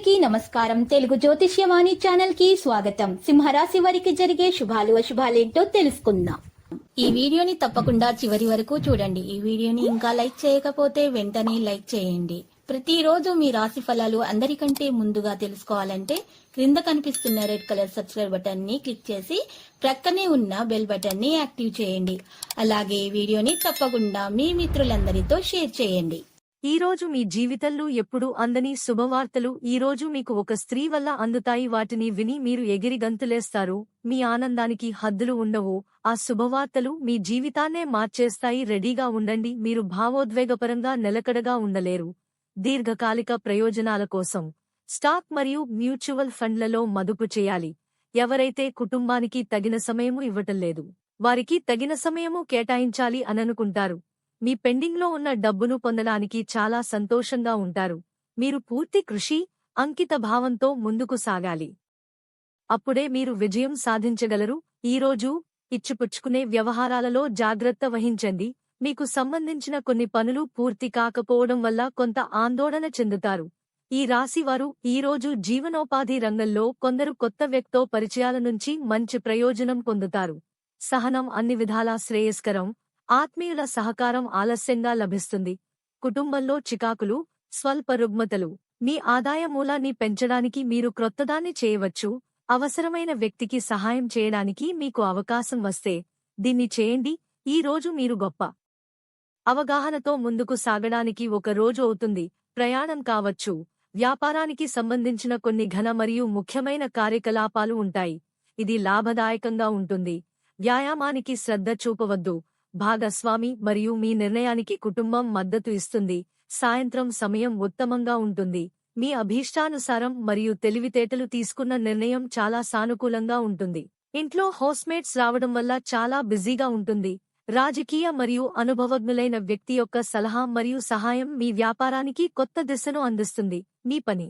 అందరికీ నమస్కారం. తెలుగు జ్యోతిష్యవాణి ఛానల్ కి స్వాగతం. సింహరాశి వారికి జరిగే శుభాలు అశుభాలేంటో తెలుసుకుందాం. ఈ వీడియోని తప్పకుండా చివరి వరకు చూడండి. ఈ వీడియోని ఇంకా లైక్ చేయకపోతే వెంటనే లైక్ చేయండి. ప్రతిరోజు మీ రాశి ఫలాలు అందరికంటే ముందుగా తెలుసుకోవాలంటే క్రింద కనిపిస్తున్న రెడ్ కలర్ సబ్స్క్రైబ్ బటన్ ని క్లిక్ చేసి ప్రక్కనే ఉన్న బెల్ బటన్ ని యాక్టివ్ చేయండి. అలాగే ఈ వీడియోని తప్పకుండా మీ మిత్రులందరితో షేర్ చేయండి. ఈ రోజు మీ జీవితంలో ఎప్పుడూ అందని శుభవార్తలు ఈ రోజు మీకు ఒక స్త్రీ వల్ల అందుతాయి. వాటిని విని మీరు ఎగిరి గంతులేస్తారు. మీ ఆనందానికి హద్దులు ఉండవు. ఆ శుభవార్తలు మీ జీవితాన్నే మార్చేస్తాయి. రెడీగా ఉండండి. మీరు భావోద్వేగపరంగా నిలకడగా ఉండలేరు. దీర్ఘకాలిక ప్రయోజనాల కోసం స్టాక్ మరియు మ్యూచువల్ ఫండ్లలో మదుపు చేయాలి. ఎవరైతే కుటుంబానికి తగిన సమయము ఇవ్వటం లేదు, వారికి తగిన సమయము కేటాయించాలి అననుకుంటారు. మీ పెండింగ్లో ఉన్న డబ్బును పొందడానికి చాలా సంతోషంగా ఉంటారు. మీరు పూర్తి కృషి, అంకిత భావంతో ముందుకు సాగాలి. అప్పుడే మీరు విజయం సాధించగలరు. ఈరోజు ఇచ్చిపుచ్చుకునే వ్యవహారాలలో జాగ్రత్త వహించండి. మీకు సంబంధించిన కొన్ని పనులు పూర్తి కాకపోవడం వల్ల కొంత ఆందోళన చెందుతారు. ఈ రాశివారు ఈరోజు జీవనోపాధి రంగంలో కొందరు కొత్త వ్యక్తో పరిచయాల నుంచి మంచి ప్రయోజనం పొందుతారు. సహనం అన్ని విధాలా శ్రేయస్కరం. ఆత్మీయుల సహకారం ఆలస్యంగా లభిస్తుంది. కుటుంబంలో చికాకులు, స్వల్ప రుగ్మతలు. మీ ఆదాయ మూలాన్ని పెంచడానికి మీరు క్రొత్తదాన్ని చేయవచ్చు. అవసరమైన వ్యక్తికి సహాయం చేయడానికి మీకు అవకాశం వస్తే దీన్ని చేయండి. ఈ రోజు మీరు గొప్ప అవగాహనతో ముందుకు సాగడానికి ఒక రోజు అవుతుంది. ప్రయాణం కావచ్చు. వ్యాపారానికి సంబంధించిన కొన్ని ఘన మరియు ముఖ్యమైన కార్యకలాపాలు ఉంటాయి. ఇది లాభదాయకంగా ఉంటుంది. వ్యాయామానికి శ్రద్ధ చూపవద్దు. భాగస్వామి మరియు మీ నిర్ణయానికి కుటుంబం మద్దతు ఇస్తుంది. సాయంత్రం సమయం ఉత్తమంగా ఉంటుంది. మీ అభీష్టానుసారం మరియు తెలివితేటలు తీసుకున్న నిర్ణయం చాలా సానుకూలంగా ఉంటుంది. ఇంట్లో హౌస్మేట్స్ రావడం వల్ల చాలా బిజీగా ఉంటుంది. రాజకీయ మరియు అనుభవజ్ఞులైన వ్యక్తి యొక్క సలహా మరియు సహాయం మీ వ్యాపారానికి కొత్త దిశను అందిస్తుంది. మీ పని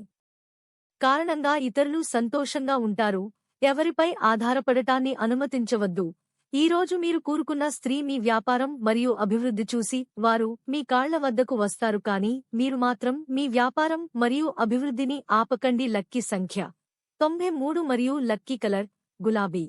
కారణంగా ఇతరులు సంతోషంగా ఉంటారు. ఎవరిపై ఆధారపడటాన్ని అనుమతించవద్దు. ఈ రోజు మీరు కోరుకున్న స్త్రీ మీ వ్యాపారం మరియు అభివృద్ధి చూసి వారు మీ కాళ్ల వద్దకు వస్తారు. కానీ మీరు మాత్రం మీ వ్యాపారం మరియు అభివృద్ధిని ఆపకండి. లక్కీ సంఖ్య 93 మరియు లక్కీ కలర్ గులాబీ.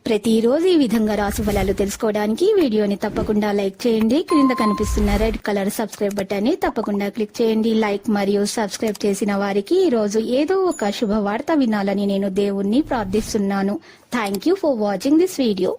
ప్రతిరోజు ఈ విధంగా రాశి ఫలాలు తెలుసుకోవడానికి వీడియోని తప్పకుండా లైక్ చేయండి. క్రింద కనిపిస్తున్న రెడ్ కలర్ సబ్స్క్రైబ్ బటన్ ని తప్పకుండా క్లిక్ చేయండి. లైక్ మరియు సబ్స్క్రైబ్ చేసిన వారికి ఈ రోజు ఏదో ఒక శుభవార్త వినాలని నేను దేవుణ్ణి ప్రార్థిస్తున్నాను. Thank you for watching this video.